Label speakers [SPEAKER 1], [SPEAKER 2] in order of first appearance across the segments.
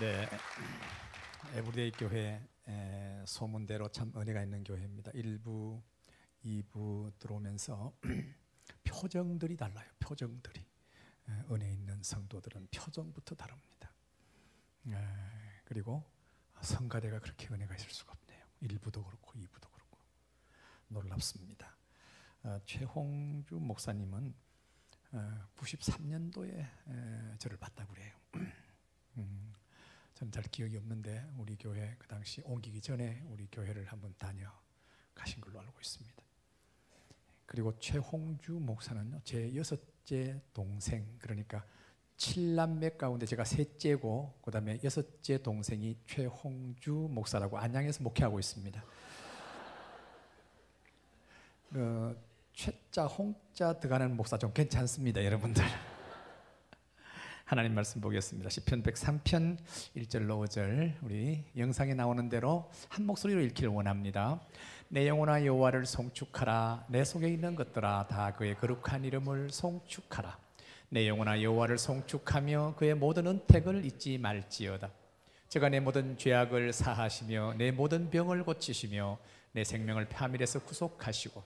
[SPEAKER 1] 네, 에브리데이 교회 소문대로 참 은혜가 있는 교회입니다. 1부, 2부 들어오면서 표정들이 달라요. 표정들이 은혜 있는 성도들은 표정부터 다릅니다. 그리고 성가대가 그렇게 은혜가 있을 수가 없네요. 1부도 그렇고 2부도 그렇고 놀랍습니다. 최홍주 목사님은 93년도에 저를 봤다고 그래요. 저는 잘 기억이 없는데 우리 교회 그 당시 옮기기 전에 우리 교회를 한번 다녀가신 걸로 알고 있습니다. 그리고 최홍주 목사는요, 제 6째 동생, 그러니까 7남매 가운데 제가 셋째고 그 다음에 6째 동생이 최홍주 목사라고 안양에서 목회하고 있습니다. 최자 홍자 들어가는 목사 좀 괜찮습니다, 여러분들. 하나님 말씀 보겠습니다. 시편 103편 1절로 5절, 우리 영상에 나오는 대로 한 목소리로 읽기를 원합니다. 내 영혼아 여호와를 송축하라. 내 속에 있는 것들아 다 그의 거룩한 이름을 송축하라. 내 영혼아 여호와를 송축하며 그의 모든 은택을 잊지 말지어다. 저가 내 모든 죄악을 사하시며 내 모든 병을 고치시며 내 생명을 파멸에서 구속하시고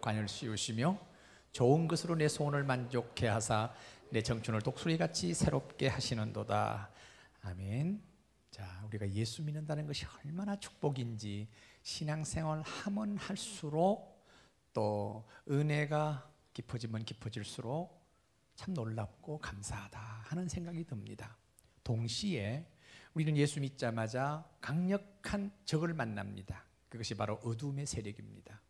[SPEAKER 1] 관을 씌우시며 좋은 것으로 내 소원을 만족케 하사 내 청춘을 독수리같이 새롭게 하시는도다. 아멘. 자, 우리가 예수 믿는다는 것이 얼마나 축복인지 신앙생활 하면 할수록 또 은혜가 깊어지면 깊어질수록 참 놀랍고 감사하다 하는 생각이 듭니다. 동시에 우리는 예수 믿자마자 강력한 적을 만납니다. 그것이 바로 어둠의 세력입니다.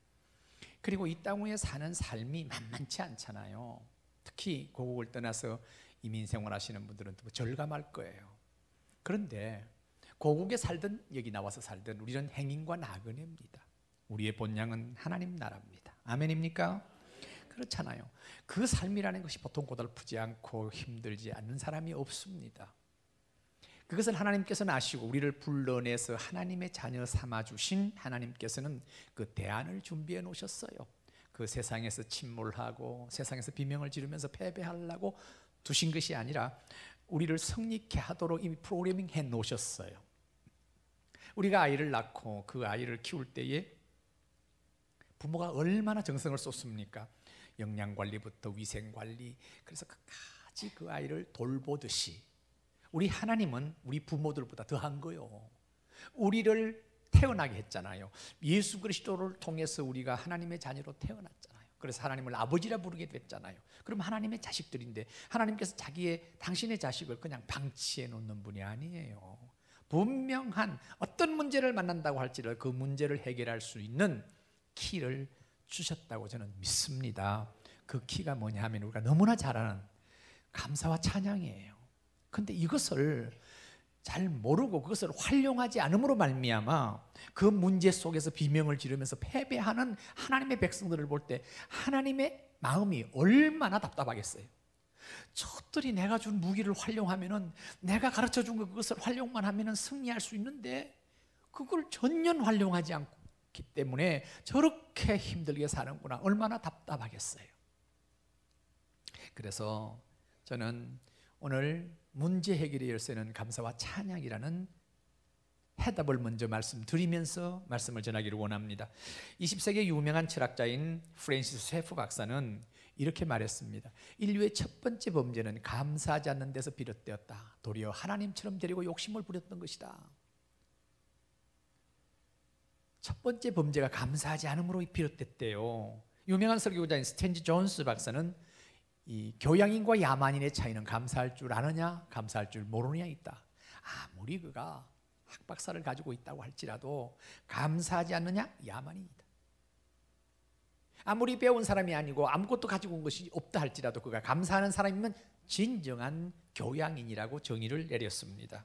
[SPEAKER 1] 그리고 이 땅 위에 사는 삶이 만만치 않잖아요. 특히 고국을 떠나서 이민 생활하시는 분들은 절감할 거예요. 그런데 고국에 살든 여기 나와서 살든 우리는 행인과 나그네입니다. 우리의 본향은 하나님 나라입니다. 아멘입니까? 그렇잖아요. 그 삶이라는 것이 보통 고달프지 않고 힘들지 않는 사람이 없습니다. 그것을 하나님께서는 아시고 우리를 불러내서 하나님의 자녀 삼아주신 하나님께서는 그 대안을 준비해 놓으셨어요. 그 세상에서 침몰하고 세상에서 비명을 지르면서 패배하려고 두신 것이 아니라 우리를 성립케 하도록 이미 프로그래밍 해 놓으셨어요. 우리가 아이를 낳고 그 아이를 키울 때에 부모가 얼마나 정성을 쏟습니까? 영양관리부터 위생관리, 그래서 끝까지 그 아이를 돌보듯이 우리 하나님은 우리 부모들보다 더한 거요. 우리를 태어나게 했잖아요. 예수 그리스도를 통해서 우리가 하나님의 자녀로 태어났잖아요. 그래서 하나님을 아버지라 부르게 됐잖아요. 그럼 하나님의 자식들인데 하나님께서 당신의 자식을 그냥 방치해 놓는 분이 아니에요. 분명한 어떤 문제를 만난다고 할지라도 그 문제를 해결할 수 있는 키를 주셨다고 저는 믿습니다. 그 키가 뭐냐 하면 우리가 너무나 잘 아는 감사와 찬양이에요. 그런데 이것을 잘 모르고 그것을 활용하지 않음으로 말미암아 그 문제 속에서 비명을 지르면서 패배하는 하나님의 백성들을 볼 때 하나님의 마음이 얼마나 답답하겠어요. 저들이 내가 준 무기를 활용하면은, 내가 가르쳐 준 그것을 활용만 하면은 승리할 수 있는데 그걸 전혀 활용하지 않기 때문에 저렇게 힘들게 사는구나. 얼마나 답답하겠어요. 그래서 저는 오늘 문제 해결의 열쇠는 감사와 찬양이라는 해답을 먼저 말씀드리면서 말씀을 전하기를 원합니다. 20세기 유명한 철학자인 프랜시스 쇠프 박사는 이렇게 말했습니다. 인류의 첫 번째 범죄는 감사하지 않는 데서 비롯되었다. 도리어 하나님처럼 되려고 욕심을 부렸던 것이다. 첫 번째 범죄가 감사하지 않음으로 비롯됐대요. 유명한 설교자인 스탠지 존스 박사는 이 교양인과 야만인의 차이는 감사할 줄 아느냐, 감사할 줄 모르느냐 있다. 아무리 그가 학박사를 가지고 있다고 할지라도 감사하지 않느냐, 야만인이다. 아무리 배운 사람이 아니고 아무것도 가지고 온 것이 없다 할지라도 그가 감사하는 사람이면 진정한 교양인이라고 정의를 내렸습니다.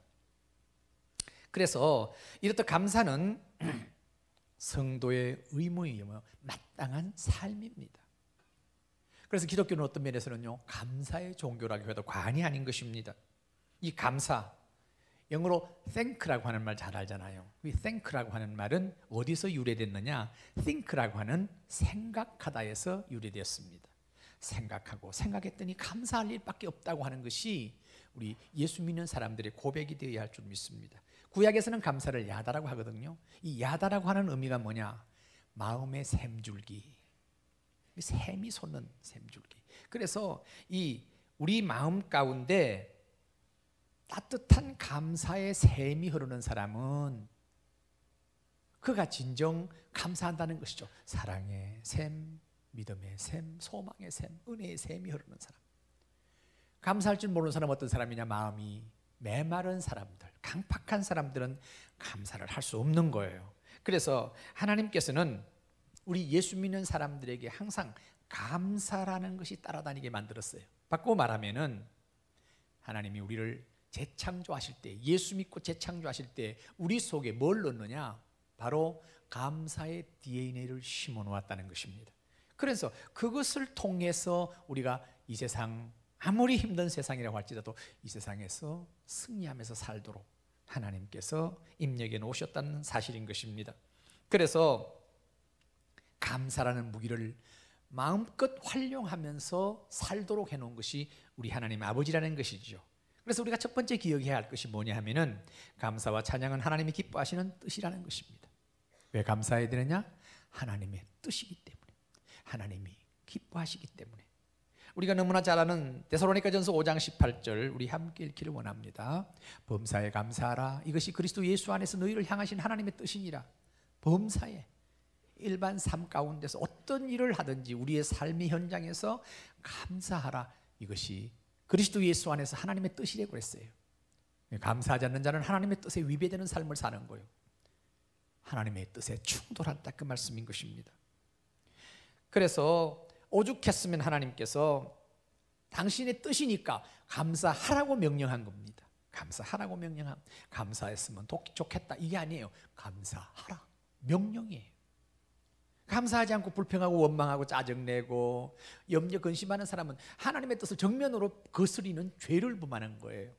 [SPEAKER 1] 그래서 이렇듯 감사는 성도의 의무이며 마땅한 삶입니다. 그래서 기독교는 어떤 면에서는요, 감사의 종교라고 해도 과언이 아닌 것입니다. 이 감사, 영어로 thank라고 하는 말 잘 알잖아요. 이 thank라고 하는 말은 어디서 유래됐느냐? think라고 하는 생각하다에서 유래되었습니다. 생각하고 생각했더니 감사할 일밖에 없다고 하는 것이 우리 예수 믿는 사람들의 고백이 되어야 할 줄 믿습니다. 구약에서는 감사를 야다라고 하거든요. 이 야다라고 하는 의미가 뭐냐? 마음의 샘줄기, 샘이 솟는 샘줄기. 그래서 이 우리 마음 가운데 따뜻한 감사의 샘이 흐르는 사람은 그가 진정 감사한다는 것이죠. 사랑의 샘, 믿음의 샘, 소망의 샘, 은혜의 샘이 흐르는 사람. 감사할 줄 모르는 사람은 어떤 사람이냐? 마음이 메마른 사람들, 강팍한 사람들은 감사를 할 수 없는 거예요. 그래서 하나님께서는 우리 예수 믿는 사람들에게 항상 감사라는 것이 따라다니게 만들었어요. 바꾸고 말하면은 하나님이 우리를 재창조하실 때, 예수 믿고 재창조하실 때 우리 속에 뭘 넣느냐? 바로 감사의 DNA를 심어 놓았다는 것입니다. 그래서 그것을 통해서 우리가 이 세상, 아무리 힘든 세상이라고 할지라도 이 세상에서 승리하면서 살도록 하나님께서 입력해 놓으셨다는 사실인 것입니다. 그래서 감사라는 무기를 마음껏 활용하면서 살도록 해놓은 것이 우리 하나님 아버지라는 것이죠. 그래서 우리가 첫 번째 기억해야 할 것이 뭐냐 하면은 감사와 찬양은 하나님이 기뻐하시는 뜻이라는 것입니다. 왜 감사해야 되느냐? 하나님의 뜻이기 때문에, 하나님이 기뻐하시기 때문에. 우리가 너무나 잘 아는 데살로니가전서 5장 18절 우리 함께 읽기를 원합니다. 범사에 감사하라. 이것이 그리스도 예수 안에서 너희를 향하신 하나님의 뜻이니라. 범사에, 일반 삶 가운데서 어떤 일을 하든지 우리의 삶의 현장에서 감사하라. 이것이 그리스도 예수 안에서 하나님의 뜻이라고 그랬어요. 감사하지 않는 자는 하나님의 뜻에 위배되는 삶을 사는 거예요. 하나님의 뜻에 충돌한다, 그 말씀인 것입니다. 그래서 오죽했으면 하나님께서 당신의 뜻이니까 감사하라고 명령한 겁니다. 감사하라고 명령함. 감사했으면 좋겠다, 이게 아니에요. 감사하라, 명령이에요. 감사하지 않고 불평하고 원망하고 짜증내고 염려 근심하는 사람은 하나님의 뜻을 정면으로 거스리는 죄를 범하는 거예요.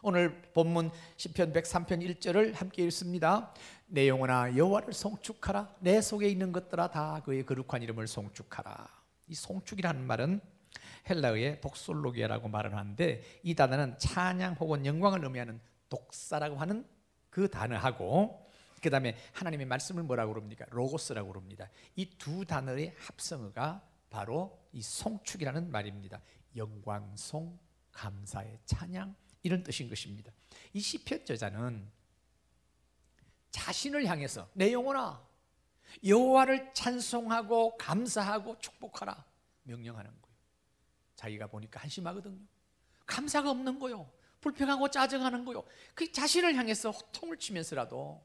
[SPEAKER 1] 오늘 본문 시편 103편 1절을 함께 읽습니다. 내 영혼아 여호와를 송축하라. 내 속에 있는 것들아 다 그의 거룩한 이름을 송축하라. 이 송축이라는 말은 헬라어의 독솔로기아라고 말을 하는데, 이 단어는 찬양 혹은 영광을 의미하는 독사라고 하는 그 단어하고, 그 다음에 하나님의 말씀을 뭐라고 그럽니까? 로고스라고 그럽니다. 이 두 단어의 합성어가 바로 이 송축이라는 말입니다. 영광송, 감사의 찬양, 이런 뜻인 것입니다. 이 시편 저자는 자신을 향해서 내 영혼아 여호와를 찬송하고 감사하고 축복하라 명령하는 거예요. 자기가 보니까 한심하거든요. 감사가 없는 거요. 불평하고 짜증하는 거요. 그 자신을 향해서 호통을 치면서라도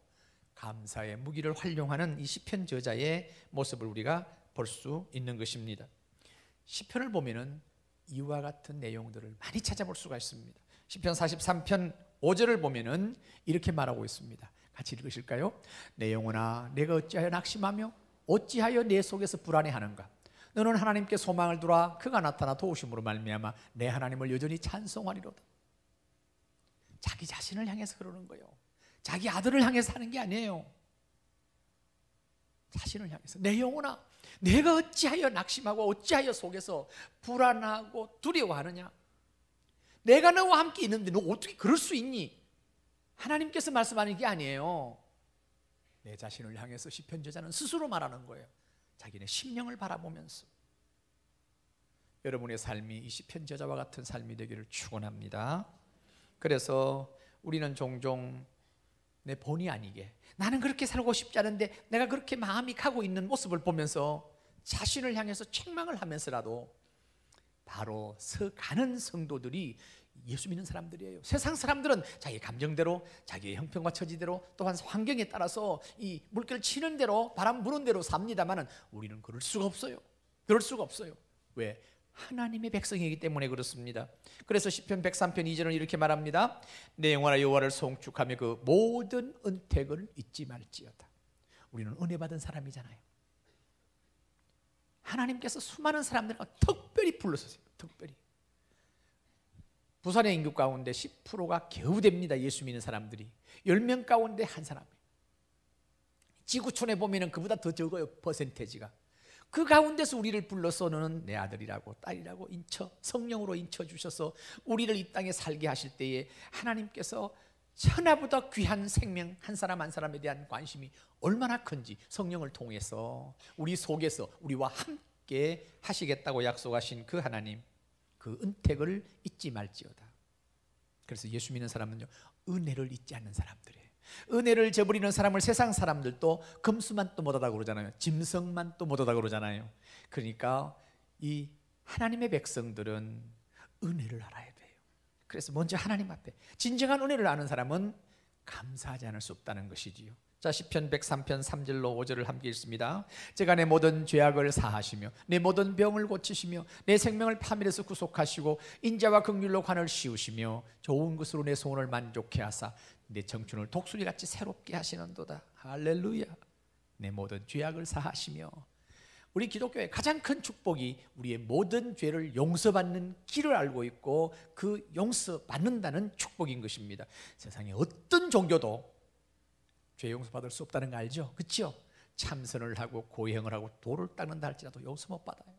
[SPEAKER 1] 감사의 무기를 활용하는 이 시편 저자의 모습을 우리가 볼 수 있는 것입니다. 시편을 보면은 이와 같은 내용들을 많이 찾아볼 수가 있습니다. 시편 43편 5절을 보면은 이렇게 말하고 있습니다. 같이 읽으실까요? 내 영혼아 내가 어찌하여 낙심하며 어찌하여 내 속에서 불안해하는가? 너는 하나님께 소망을 두라. 그가 나타나 도우심으로 말미암아 내 하나님을 여전히 찬송하리로다. 자기 자신을 향해서 그러는 거예요. 자기 아들을 향해서 하는 게 아니에요. 자신을 향해서 내 영혼아 내가 어찌하여 낙심하고 어찌하여 속에서 불안하고 두려워하느냐? 내가 너와 함께 있는데 너 어떻게 그럴 수 있니? 하나님께서 말씀하는 게 아니에요. 내 자신을 향해서 시편 저자는 스스로 말하는 거예요. 자기네 심령을 바라보면서. 여러분의 삶이 이 시편 저자와 같은 삶이 되기를 축원합니다. 그래서 우리는 종종 내 본의 아니게 나는 그렇게 살고 싶지 않은데 내가 그렇게 마음이 가고 있는 모습을 보면서 자신을 향해서 책망을 하면서라도 바로 서가는 성도들이 예수 믿는 사람들이에요. 세상 사람들은 자기 감정대로, 자기의 형편과 처지대로, 또한 환경에 따라서 이 물결 치는 대로, 바람 부는 대로 삽니다만은 우리는 그럴 수가 없어요. 그럴 수가 없어요. 왜? 하나님의 백성이기 때문에 그렇습니다. 그래서 시편 103편 2절은 이렇게 말합니다. 내 영혼아 여호와를 송축하며 그 모든 은택을 잊지 말지어다. 우리는 은혜 받은 사람이잖아요. 하나님께서 수많은 사람들을 특별히 불러서세요. 특별히. 부산의 인구 가운데 10%가 겨우 됩니다. 예수 믿는 사람들이. 10명 가운데 한 사람이에요. 지구촌에 보면 그보다 더 적어요. 퍼센테지가. 그 가운데서 우리를 불러서 너는 내 아들이라고 딸이라고 성령으로 인쳐주셔서 우리를 이 땅에 살게 하실 때에 하나님께서 천하보다 귀한 생명 한 사람 한 사람에 대한 관심이 얼마나 큰지 성령을 통해서 우리 속에서 우리와 함께 하시겠다고 약속하신 그 하나님, 그 은택을 잊지 말지어다. 그래서 예수 믿는 사람은요, 은혜를 잊지 않는 사람들이에요. 은혜를 저버리는 사람을 세상 사람들도 금수만 또 못하다고 그러잖아요. 짐승만 또 못하다고 그러잖아요. 그러니까 이 하나님의 백성들은 은혜를 알아야 돼요. 그래서 먼저 하나님 앞에 진정한 은혜를 아는 사람은 감사하지 않을 수 없다는 것이지요. 자, 시편 103편 3절로 5절을 함께 읽습니다. 제가 내 모든 죄악을 사하시며 내 모든 병을 고치시며 내 생명을 파멸에서 구속하시고 인자와 긍휼로 관을 씌우시며 좋은 것으로 내 소원을 만족해 하사 내 청춘을 독수리같이 새롭게 하시는도다. 할렐루야. 내 모든 죄악을 사하시며, 우리 기독교의 가장 큰 축복이 우리의 모든 죄를 용서받는 길을 알고 있고 그 용서받는다는 축복인 것입니다. 세상에 어떤 종교도 죄 용서받을 수 없다는 거 알죠? 그렇죠? 참선을 하고 고행을 하고 돌을 닦는다 할지라도 용서 못 받아요.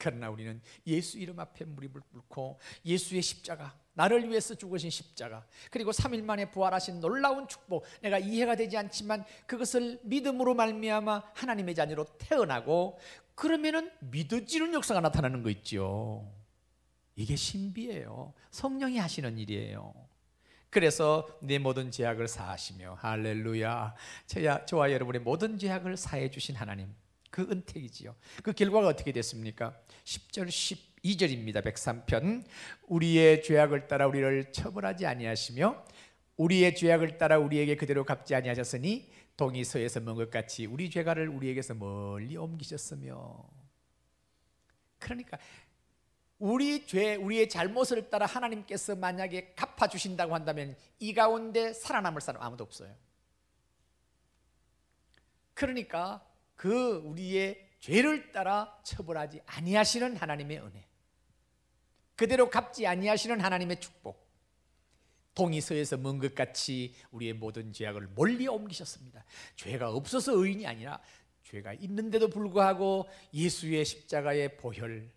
[SPEAKER 1] 그러나 우리는 예수 이름 앞에 무릎을 꿇고 예수의 십자가, 나를 위해서 죽으신 십자가, 그리고 3일 만에 부활하신 놀라운 축복, 내가 이해가 되지 않지만 그것을 믿음으로 말미암아 하나님의 자녀로 태어나고, 그러면은 믿어지는 역사가 나타나는 거 있죠. 이게 신비예요. 성령이 하시는 일이에요. 그래서 내 모든 죄악을 사하시며, 할렐루야, 저와 여러분의 모든 죄악을 사해 주신 하나님, 그 은택이지요. 그 결과가 어떻게 됐습니까? 10절 12절입니다. 103편. 우리의 죄악을 따라 우리를 처벌하지 아니하시며 우리의 죄악을 따라 우리에게 그대로 갚지 아니하셨으니 동이 서에서 먼 것 같이 우리 죄가를 우리에게서 멀리 옮기셨으며. 그러니까 우리의 잘못을 따라 하나님께서 만약에 갚아주신다고 한다면 이 가운데 살아남을 사람 아무도 없어요. 그러니까 그 우리의 죄를 따라 처벌하지 아니하시는 하나님의 은혜, 그대로 갚지 아니하시는 하나님의 축복, 동이 서에서 먼 것 같이 우리의 모든 죄악을 멀리 옮기셨습니다. 죄가 없어서 의인이 아니라 죄가 있는데도 불구하고 예수의 십자가의 보혈,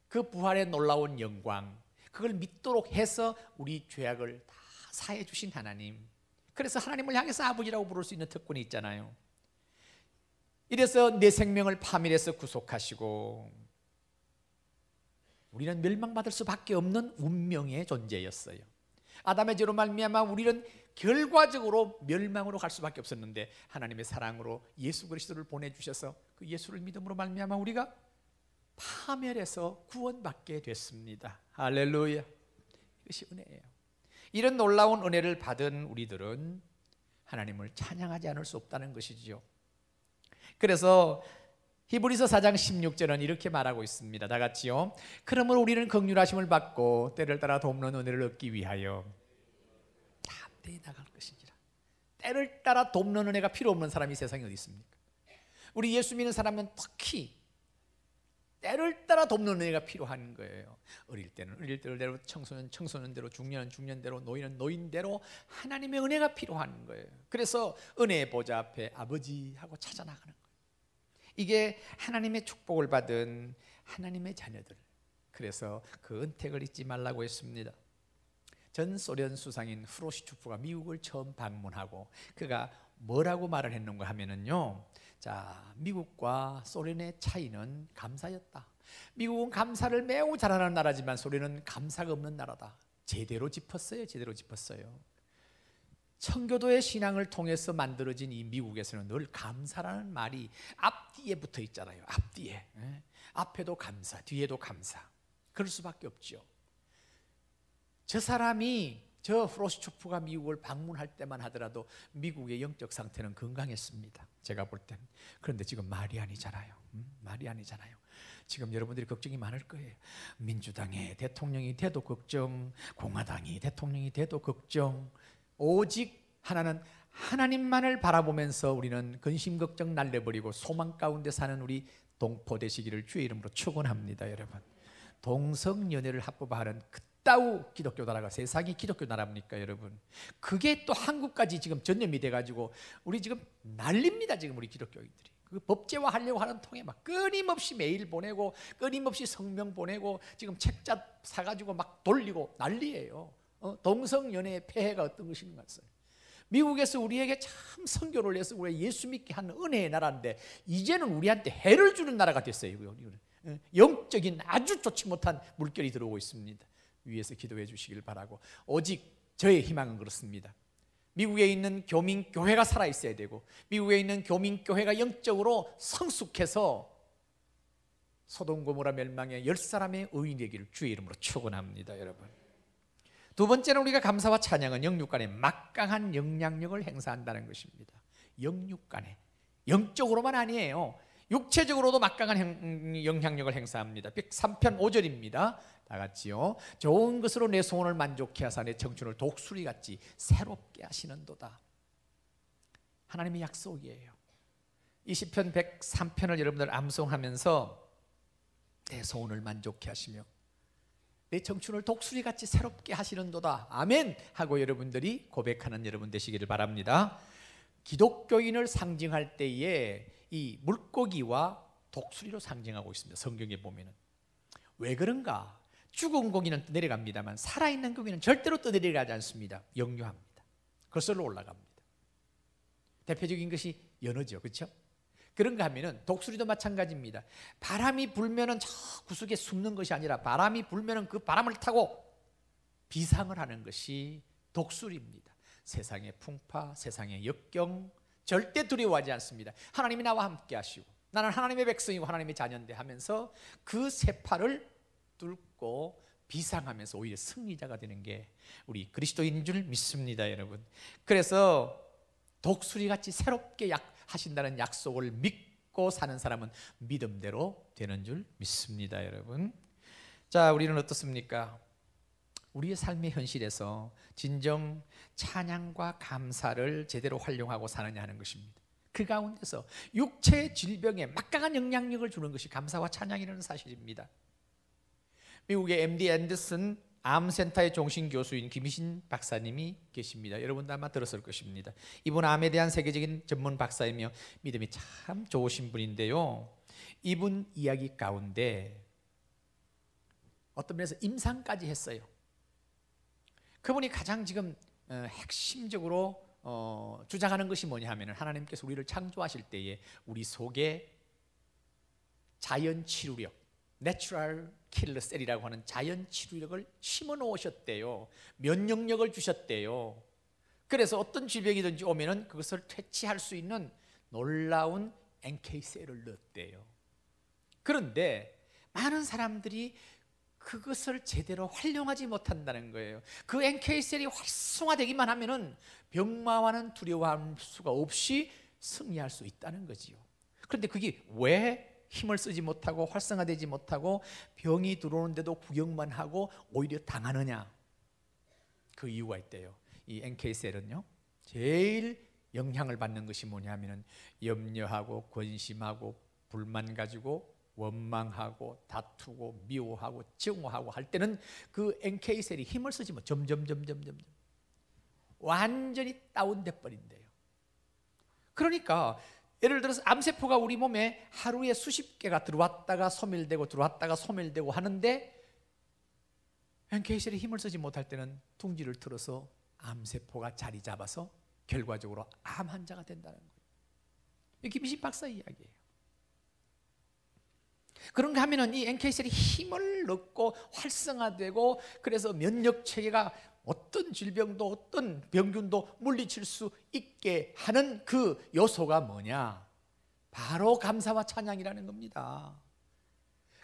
[SPEAKER 1] 그 부활의 놀라운 영광, 그걸 믿도록 해서 우리 죄악을 다 사해 주신 하나님. 그래서 하나님을 향해서 아버지라고 부를 수 있는 특권이 있잖아요. 이래서 내 생명을 파멸해서 구속하시고, 우리는 멸망받을 수밖에 없는 운명의 존재였어요. 아담의 죄로 말미암아 우리는 결과적으로 멸망으로 갈 수밖에 없었는데 하나님의 사랑으로 예수 그리스도를 보내주셔서 그 예수를 믿음으로 말미암아 우리가 파멸해서 구원받게 됐습니다. 할렐루야. 이것이 은혜예요. 이런 놀라운 은혜를 받은 우리들은 하나님을 찬양하지 않을 수 없다는 것이지요. 그래서 히브리서 4장 16절은 이렇게 말하고 있습니다. 다 같이요. 그러므로 우리는 긍휼하심을 받고 때를 따라 돕는 은혜를 얻기 위하여 담대히 나갈 것이니라. 때를 따라 돕는 은혜가 필요 없는 사람이 세상에 어디 있습니까? 우리 예수 믿는 사람은 특히 때를 따라 돕는 은혜가 필요한 거예요. 어릴 때는 어릴 대로, 청소년 청소년대로, 중년은 중년대로, 노인은 노인대로 하나님의 은혜가 필요한 거예요. 그래서 은혜의 보좌 앞에 아버지 하고 찾아 나가는 거예요. 이게 하나님의 축복을 받은 하나님의 자녀들. 그래서 그 은택을 잊지 말라고 했습니다. 전 소련 수상인 후로시초프가 미국을 처음 방문하고 그가 뭐라고 말을 했는가 하면은요, 자, 미국과 소련의 차이는 감사였다. 미국은 감사를 매우 잘하는 나라지만 소련은 감사가 없는 나라다. 제대로 짚었어요. 제대로 짚었어요. 청교도의 신앙을 통해서 만들어진 이 미국에서는 늘 감사라는 말이 앞뒤에 붙어 있잖아요. 앞뒤에. 앞에도 감사, 뒤에도 감사. 그럴 수밖에 없죠. 저 사람이, 저 후로시초프가 미국을 방문할 때만 하더라도 미국의 영적 상태는 건강했습니다. 제가 볼 땐. 그런데 지금 말이 아니잖아요. 말이 아니잖아요. 지금 여러분들이 걱정이 많을 거예요. 민주당의 대통령이 돼도 걱정, 공화당이 대통령이 돼도 걱정. 오직 하나는 하나님만을 바라보면서 우리는 근심 걱정 날려버리고 소망 가운데 사는 우리 동포 되시기를 주의 이름으로 축원합니다. 여러분, 동성연애를 합법화하는 그따우 기독교 나라가 세상이 기독교 나라입니까? 여러분, 그게 또 한국까지 지금 전염이 돼가지고 우리 지금 난립니다. 지금 우리 기독교인들이. 그 법제화 하려고 하는 통에 막 끊임없이 메일 보내고 끊임없이 성명 보내고 지금 책자 사가지고 막 돌리고 난리예요. 동성연애의 폐해가 어떤 것인가. 미국에서 우리에게 참 선교를 해서 우리 예수 믿게 하는 은혜의 나라인데 이제는 우리한테 해를 주는 나라가 됐어요. 영적인 아주 좋지 못한 물결이 들어오고 있습니다. 위에서 기도해 주시길 바라고. 오직 저의 희망은 그렇습니다. 미국에 있는 교민교회가 살아있어야 되고 미국에 있는 교민교회가 영적으로 성숙해서 소돔 고모라 멸망의 10사람의 의인이 되기를 주의 이름으로 축원합니다. 여러분, 두 번째는 우리가 감사와 찬양은 영육 간에 막강한 영향력을 행사한다는 것입니다. 영육 간에, 영적으로만 아니에요. 육체적으로도 막강한 영향력을 행사합니다. 103편 5절입니다. 다 같이요. 좋은 것으로 내 소원을 만족해 하사 내 청춘을 독수리같이 새롭게 하시는도다. 하나님의 약속이에요. 이 시편 103편을 여러분들 암송하면서 내 소원을 만족해 하시며 내 청춘을 독수리같이 새롭게 하시는도다. 아멘 하고 여러분들이 고백하는 여러분 되시기를 바랍니다. 기독교인을 상징할 때에 이 물고기와 독수리로 상징하고 있습니다. 성경에 보면은. 왜 그런가? 죽은 고기는 내려갑니다만 살아있는 고기는 절대로 떠내려가지 않습니다. 영유합니다. 거슬러 올라갑니다. 대표적인 것이 연어죠. 그렇죠? 그런가 하면은 독수리도 마찬가지입니다. 바람이 불면은 저 구석에 숨는 것이 아니라 바람이 불면은 그 바람을 타고 비상을 하는 것이 독수리입니다. 세상의 풍파, 세상의 역경 절대 두려워하지 않습니다. 하나님이 나와 함께 하시고 나는 하나님의 백성이고 하나님의 자녀인데 하면서 그 세파를 뚫고 비상하면서 오히려 승리자가 되는 게 우리 그리스도인인 줄 믿습니다. 여러분, 그래서 독수리같이 새롭게 하신다는 약속을 믿고 사는 사람은 믿음대로 되는 줄 믿습니다. 여러분, 자, 우리는 어떻습니까? 우리의 삶의 현실에서 진정 찬양과 감사를 제대로 활용하고 사느냐 하는 것입니다. 그 가운데서 육체의 질병에 막강한 영향력을 주는 것이 감사와 찬양이라는 사실입니다. 미국의 MD 앤더슨 암센터의 종신교수인 김희신 박사님이 계십니다. 여러분도 아마 들었을 것입니다. 이분 암에 대한 세계적인 전문 박사이며 믿음이 참 좋으신 분인데요, 이분 이야기 가운데 어떤 면에서 임상까지 했어요. 그분이 가장 지금 핵심적으로 주장하는 것이 뭐냐 하면 하나님께서 우리를 창조하실 때에 우리 속에 자연 치료력, 내추럴 킬러 셀이라고 하는 자연 치료력을 심어 놓으셨대요. 면역력을 주셨대요. 그래서 어떤 질병이든지 오면은 그것을 퇴치할 수 있는 놀라운 NK셀을 넣었대요. 그런데 많은 사람들이 그것을 제대로 활용하지 못한다는 거예요. 그 NK셀이 활성화되기만 하면은 병마와는 두려워할 수가 없이 승리할 수 있다는 거지요. 그런데 그게 왜 힘을 쓰지 못하고 활성화되지 못하고 병이 들어오는데도 구경만 하고 오히려 당하느냐? 그 이유가 있대요. 이 NK셀은요, 제일 영향을 받는 것이 뭐냐 하면은 염려하고 권심하고 불만 가지고 원망하고 다투고 미워하고 증오하고 할 때는 그 NK셀이 힘을 쓰지 못, 점점 완전히 다운돼 버린대요. 그러니까 예를 들어서 암세포가 우리 몸에 하루에 수십 개가 들어왔다가 소멸되고 들어왔다가 소멸되고 하는데 NK셀이 힘을 쓰지 못할 때는 둥지를 틀어서 암세포가 자리 잡아서 결과적으로 암 환자가 된다는 거예요. 이 김희신 박사 이야기예요. 그런가 하면은 이 NK셀이 힘을 넣고 활성화되고 그래서 면역 체계가 어떤 질병도 어떤 병균도 물리칠 수 있게 하는 그 요소가 뭐냐? 바로 감사와 찬양이라는 겁니다.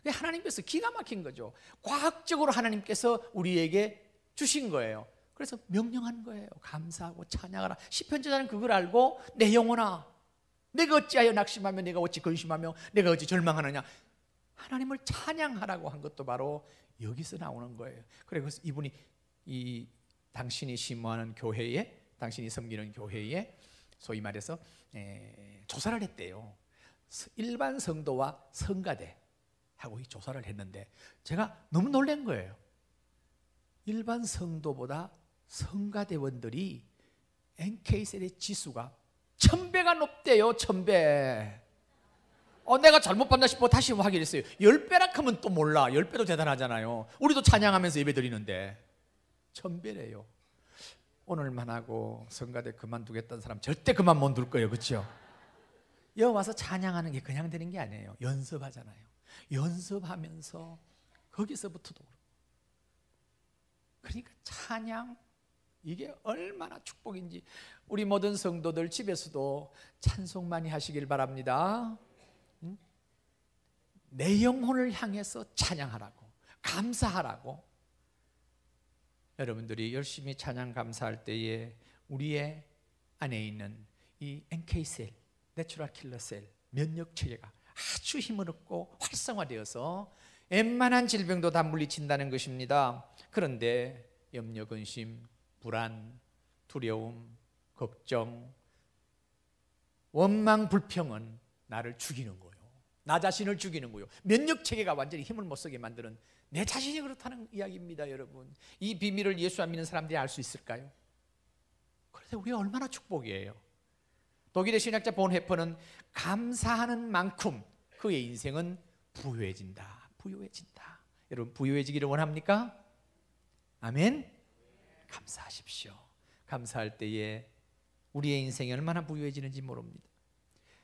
[SPEAKER 1] 하나님께서 기가 막힌 거죠. 과학적으로 하나님께서 우리에게 주신 거예요. 그래서 명령한 거예요. 감사하고 찬양하라. 시편자는 그걸 알고 내 영혼아, 내가 어찌하여 낙심하며 내가 어찌 근심하며 내가 어찌 절망하느냐, 하나님을 찬양하라고 한 것도 바로 여기서 나오는 거예요. 그래서 이분이 이 당신이 심호하는 교회에, 당신이 섬기는 교회에 소위 말해서 조사를 했대요. 일반 성도와 성가대하고 이 조사를 했는데 제가 너무 놀란 거예요. 일반 성도보다 성가대원들이 NK셀의 지수가 1000배가 높대요. 1000배. 내가 잘못 봤나 싶어 다시 확인했어요. 10배라 하면 또 몰라. 10배도 대단하잖아요. 우리도 찬양하면서 예배 드리는데 1000배래요. 오늘만 하고 성가대 그만두겠다는 사람 절대 그만 못 둘 거예요. 그렇죠? 여기 와서 찬양하는 게 그냥 되는 게 아니에요. 연습하잖아요. 연습하면서 거기서부터도 그러니까 찬양 이게 얼마나 축복인지 우리 모든 성도들 집에서도 찬송 많이 하시길 바랍니다. 내 영혼을 향해서 찬양하라고, 감사하라고. 여러분들이 열심히 찬양 감사할 때에 우리의 안에 있는 이 NK셀, 내추럴 킬러셀, 면역체계가 아주 힘을 얻고 활성화되어서 웬만한 질병도 다 물리친다는 것입니다. 그런데 염려, 근심, 불안, 두려움, 걱정, 원망, 불평은 나를 죽이는 거예요. 나 자신을 죽이는 거예요. 면역체계가 완전히 힘을 못 쓰게 만드는 내 자신이 그렇다는 이야기입니다. 여러분, 이 비밀을 예수 안 믿는 사람들이 알 수 있을까요? 그런데 우리가 얼마나 축복이에요. 독일의 신학자 본헤퍼는 감사하는 만큼 그의 인생은 부유해진다. 부유해진다. 여러분, 부유해지기를 원합니까? 아멘. 감사하십시오. 감사할 때에 우리의 인생이 얼마나 부유해지는지 모릅니다.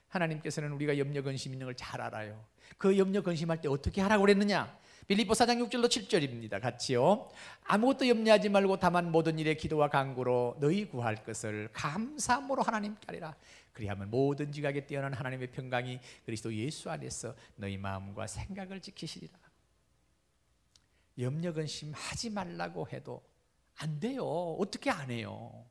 [SPEAKER 1] 하나님께서는 우리가 염려 근심 있는 걸 잘 알아요. 그 염려 근심할 때 어떻게 하라고 그랬느냐? 빌립보 4장 6절로 7절입니다. 같이요. 아무것도 염려하지 말고 다만 모든 일에 기도와 간구로 너희 구할 것을 감사함으로 하나님께 하리라. 그리하면 모든 지각에 뛰어난 하나님의 평강이 그리스도 예수 안에서 너희 마음과 생각을 지키시리라. 염려 근심하지 말라고 해도 안 돼요. 어떻게 안 해요?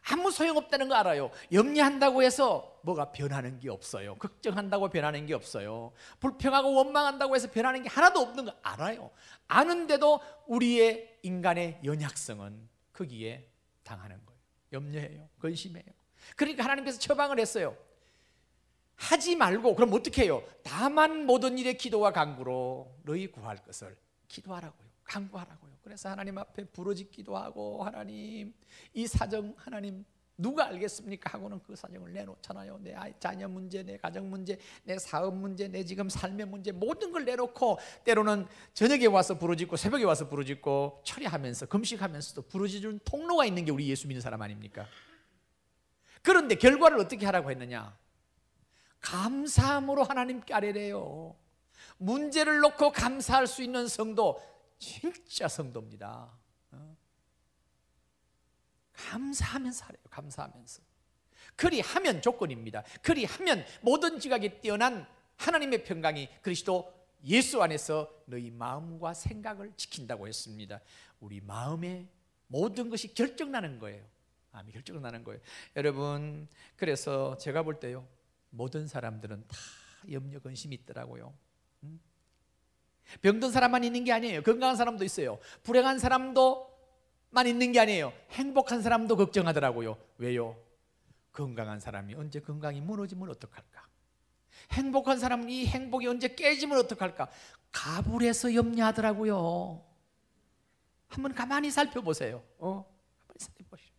[SPEAKER 1] 아무 소용없다는 거 알아요. 염려한다고 해서 뭐가 변하는 게 없어요. 걱정한다고 변하는 게 없어요. 불평하고 원망한다고 해서 변하는 게 하나도 없는 거 알아요. 아는데도 우리의 인간의 연약성은 거기에 당하는 거예요. 염려해요. 근심해요. 그러니까 하나님께서 처방을 했어요. 하지 말고 그럼 어떻게 해요? 다만 모든 일에 기도와 간구로 너희 구할 것을 기도하라고요. 간구하라고요. 그래서 하나님 앞에 부르짖기도 하고, 하나님 이 사정 하나님 누가 알겠습니까? 하고는 그 사정을 내놓잖아요. 내 자녀 문제, 내 가정 문제, 내 사업 문제, 내 지금 삶의 문제 모든 걸 내놓고 때로는 저녁에 와서 부르짖고 새벽에 와서 부르짖고 처리하면서 금식하면서도 부르짖는 통로가 있는 게 우리 예수 믿는 사람 아닙니까? 그런데 결과를 어떻게 하라고 했느냐? 감사함으로 하나님께 아뢰래요. 문제를 놓고 감사할 수 있는 성도 진짜 성도입니다. 감사하면서 하래요. 감사하면서. 그리하면 조건입니다. 그리하면 모든 지각에 뛰어난 하나님의 평강이 그리스도 예수 안에서 너희 마음과 생각을 지킨다고 했습니다. 우리 마음에 모든 것이 결정나는 거예요. 마음이 결정나는 거예요. 여러분, 그래서 제가 볼 때요, 모든 사람들은 다 염려 근심이 있더라고요. 병든 사람만 있는 게 아니에요. 건강한 사람도 있어요. 불행한 사람도만 있는 게 아니에요. 행복한 사람도 걱정하더라고요. 왜요? 건강한 사람이 언제 건강이 무너지면 어떡할까? 행복한 사람이 이 행복이 언제 깨지면 어떡할까? 가불해서 염려하더라고요. 한번 가만히 살펴보세요. 가만히 살펴보시죠.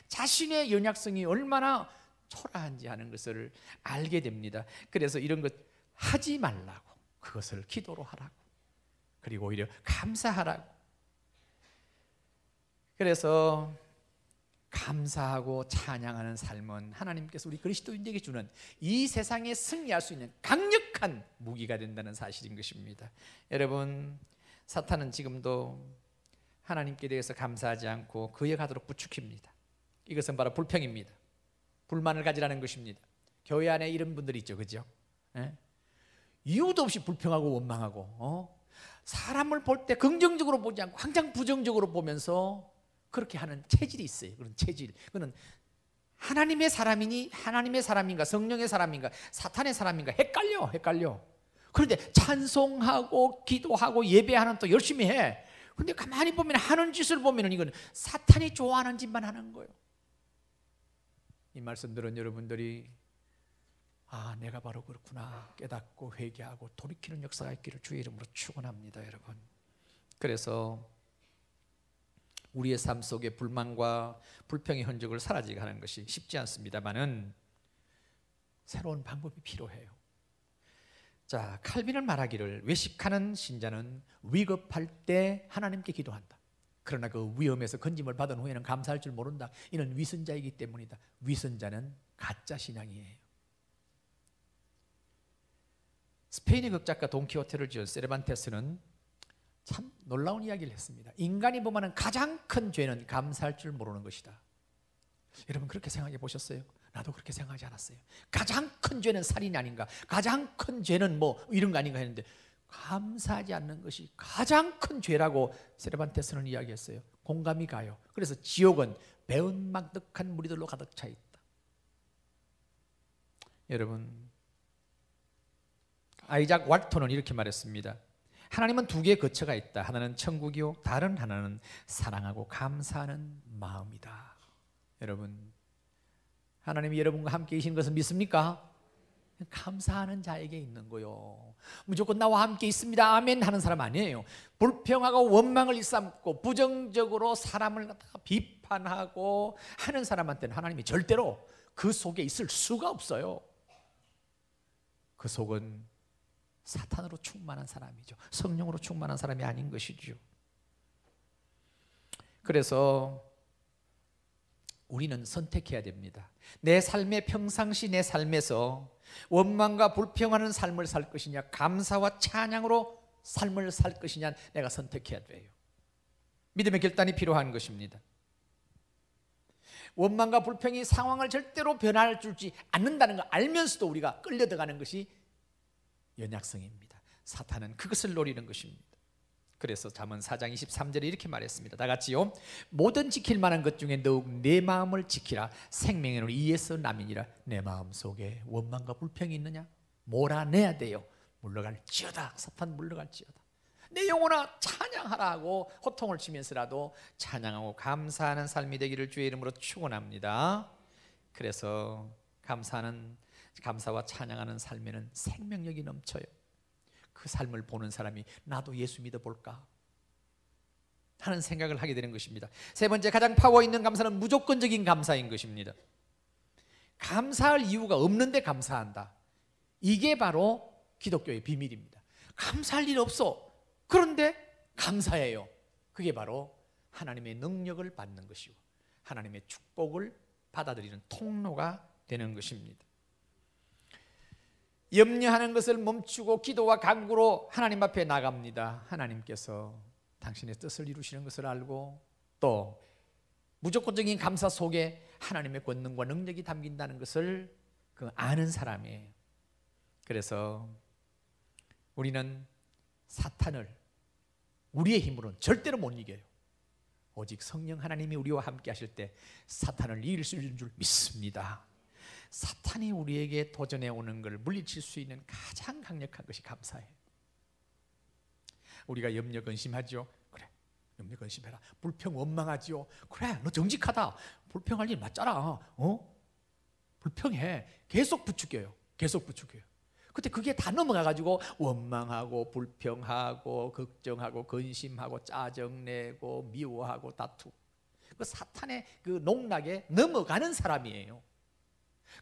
[SPEAKER 1] 자신의 연약성이 얼마나 초라한지 하는 것을 알게 됩니다. 그래서 이런 것 하지 말라고, 그것을 기도로 하라고, 그리고 오히려 감사하라고. 그래서 감사하고 찬양하는 삶은 하나님께서 우리 그리스도인에게 주는 이 세상에 승리할 수 있는 강력한 무기가 된다는 사실인 것입니다. 여러분, 사탄은 지금도 하나님께 대해서 감사하지 않고 그에 가도록 부추깁니다. 이것은 바로 불평입니다. 불만을 가지라는 것입니다. 교회 안에 이런 분들이 있죠, 그죠? 이유도 없이 불평하고 원망하고, 사람을 볼 때 긍정적으로 보지 않고 항상 부정적으로 보면서 그렇게 하는 체질이 있어요. 그런 체질. 그는 하나님의 사람이니 하나님의 사람인가, 성령의 사람인가, 사탄의 사람인가 헷갈려. 그런데 찬송하고 기도하고 예배하는 또 열심히 해. 근데 가만히 보면 하는 짓을 보면 이건 사탄이 좋아하는 짓만 하는 거예요. 이 말씀 들은 여러분들이 내가 바로 그렇구나 깨닫고 회개하고 돌이키는 역사가 있기를 주의 이름으로 축원합니다. 여러분, 그래서 우리의 삶 속에 불만과 불평의 흔적을 사라지게 하는 것이 쉽지 않습니다만은 새로운 방법이 필요해요. 자, 칼빈은 말하기를 외식하는 신자는 위급할 때 하나님께 기도한다. 그러나 그 위험에서 건짐을 받은 후에는 감사할 줄 모른다. 이는 위선자이기 때문이다. 위선자는 가짜 신앙이에요. 스페인의 극작가 돈키호테를 지은 세르반테스는 참 놀라운 이야기를 했습니다. 인간이 범하는 가장 큰 죄는 감사할 줄 모르는 것이다. 여러분 그렇게 생각해 보셨어요? 나도 그렇게 생각하지 않았어요. 가장 큰 죄는 살인이 아닌가, 가장 큰 죄는 뭐 이런 거 아닌가 했는데 감사하지 않는 것이 가장 큰 죄라고 세르반테스는 이야기했어요. 공감이 가요. 그래서 지옥은 배은망덕한 무리들로 가득 차 있다. 여러분, 아이작 왈토는 이렇게 말했습니다. 하나님은 두 개의 거처가 있다. 하나는 천국이요, 다른 하나는 사랑하고 감사하는 마음이다. 여러분, 하나님이 여러분과 함께 계신 것을 믿습니까? 감사하는 자에게 있는 거요. 무조건 나와 함께 있습니다, 아멘 하는 사람 아니에요. 불평하고 원망을 일삼고 부정적으로 사람을 갖다가 비판하고 하는 사람한테는 하나님이 절대로 그 속에 있을 수가 없어요. 그 속은 사탄으로 충만한 사람이죠. 성령으로 충만한 사람이 아닌 것이죠. 그래서 우리는 선택해야 됩니다. 내 삶의 평상시 내 삶에서 원망과 불평하는 삶을 살 것이냐, 감사와 찬양으로 삶을 살 것이냐, 내가 선택해야 돼요. 믿음의 결단이 필요한 것입니다. 원망과 불평이 상황을 절대로 변화를 주지 않는다는 걸 알면서도 우리가 끌려들어가는 것이 연약성입니다. 사탄은 그것을 노리는 것입니다. 그래서 잠언 4장 23절에 이렇게 말했습니다. 다 같이요. 모든 지킬 만한 것 중에 더욱 내 마음을 지키라. 생명에는 이에서 남이니라. 내 마음 속에 원망과 불평이 있느냐? 몰아내야 돼요. 물러갈지어다. 사탄 물러갈지어다. 내 영혼아 찬양하라 하고 호통을 치면서라도 찬양하고 감사하는 삶이 되기를 주의 이름으로 축원합니다. 그래서 감사와 찬양하는 삶에는 생명력이 넘쳐요. 그 삶을 보는 사람이 나도 예수 믿어볼까 하는 생각을 하게 되는 것입니다. 세 번째, 가장 파워 있는 감사는 무조건적인 감사인 것입니다. 감사할 이유가 없는데 감사한다. 이게 바로 기독교의 비밀입니다. 감사할 일 없어. 그런데 감사해요. 그게 바로 하나님의 능력을 받는 것이고 하나님의 축복을 받아들이는 통로가 되는 것입니다. 염려하는 것을 멈추고 기도와 간구로 하나님 앞에 나갑니다. 하나님께서 당신의 뜻을 이루시는 것을 알고 또 무조건적인 감사 속에 하나님의 권능과 능력이 담긴다는 것을 아는 사람이에요. 그래서 우리는 사탄을 우리의 힘으로는 절대로 못 이겨요. 오직 성령 하나님이 우리와 함께 하실 때 사탄을 이길 수 있는 줄 믿습니다. 사탄이 우리에게 도전해 오는 걸 물리칠 수 있는 가장 강력한 것이 감사예요. 우리가 염려 근심하죠. 그래, 염려 근심해라. 불평 원망하지요. 그래, 너 정직하다. 불평할 일 맞잖아. 불평해. 계속 부추겨요. 계속 부추겨요. 그때 그게 다 넘어가가지고 원망하고 불평하고 걱정하고 근심하고 짜증내고 미워하고 다투고 그 사탄의 그 농락에 넘어가는 사람이에요.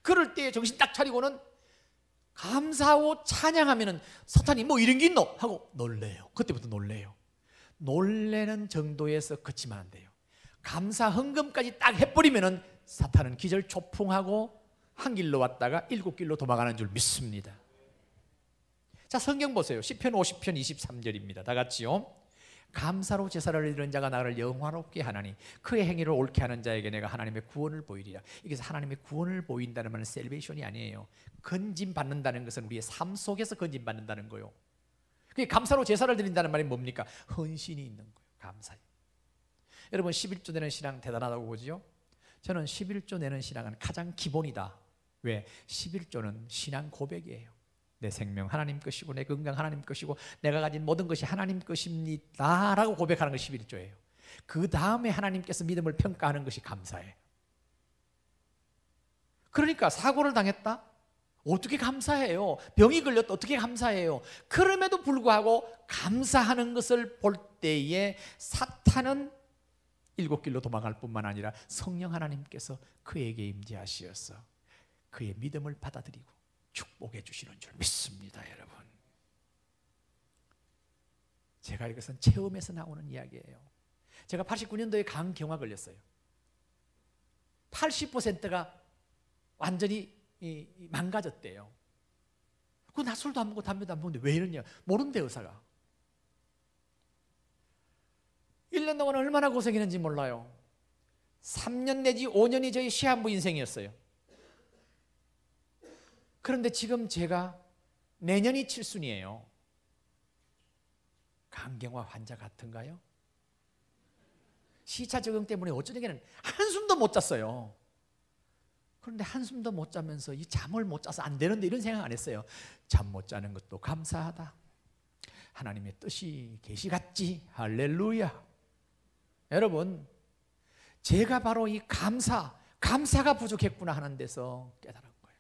[SPEAKER 1] 그럴 때 정신 딱 차리고는 감사하고 찬양하면은 사탄이 뭐 이런 게 있노? 하고 놀래요. 그때부터 놀래요. 놀래는 정도에서 그치면 안 돼요. 감사 헌금까지 딱 해버리면은 사탄은 기절초풍하고 한 길로 왔다가 7길로 도망가는 줄 믿습니다. 자, 성경 보세요. 시편 50편 23절입니다. 다 같이요. 감사로 제사를 드리는 자가 나를 영화롭게 하나니 그의 행위를 옳게 하는 자에게 내가 하나님의 구원을 보이리라. 이게 하나님의 구원을 보인다는 말은 셀베이션이 아니에요. 건진 받는다는 것은 우리의 삶 속에서 건진 받는다는 거요. 그게 감사로 제사를 드린다는 말이 뭡니까? 헌신이 있는 거예요. 감사요. 여러분 11조 내는 신앙 대단하다고 보지요? 저는 11조 내는 신앙은 가장 기본이다. 왜? 11조는 신앙 고백이에요. 내 생명 하나님 것이고 내 건강 하나님 것이고 내가 가진 모든 것이 하나님 것입니다 라고 고백하는 것이 11조예요. 그 다음에 하나님께서 믿음을 평가하는 것이 감사예요. 그러니까 사고를 당했다? 어떻게 감사해요? 병이 걸렸다? 어떻게 감사해요? 그럼에도 불구하고 감사하는 것을 볼 때에 사탄은 7길로 도망갈 뿐만 아니라 성령 하나님께서 그에게 임재하시어서 그의 믿음을 받아들이고 축복해 주시는 줄 믿습니다. 여러분, 제가 이것은 체험에서 나오는 이야기예요. 제가 89년도에 간경화 걸렸어요. 80%가 완전히 망가졌대요. 나 술도 안 먹고 담배도 안 먹는데 왜 이러냐? 모른대, 의사가. 1년 동안 얼마나 고생했는지 몰라요. 3년 내지 5년이 저희 시한부 인생이었어요. 그런데 지금 제가 내년이 7순이에요. 간경화 환자 같은가요? 시차 적응 때문에 어쩌냐면 한숨도 못 잤어요. 그런데 한숨도 못 자면서 이 잠을 못 자서 안 되는데 이런 생각 안 했어요. 잠 못 자는 것도 감사하다. 하나님의 뜻이 계시 같지. 할렐루야. 여러분, 제가 바로 이 감사가 부족했구나 하는 데서 깨달은 거예요.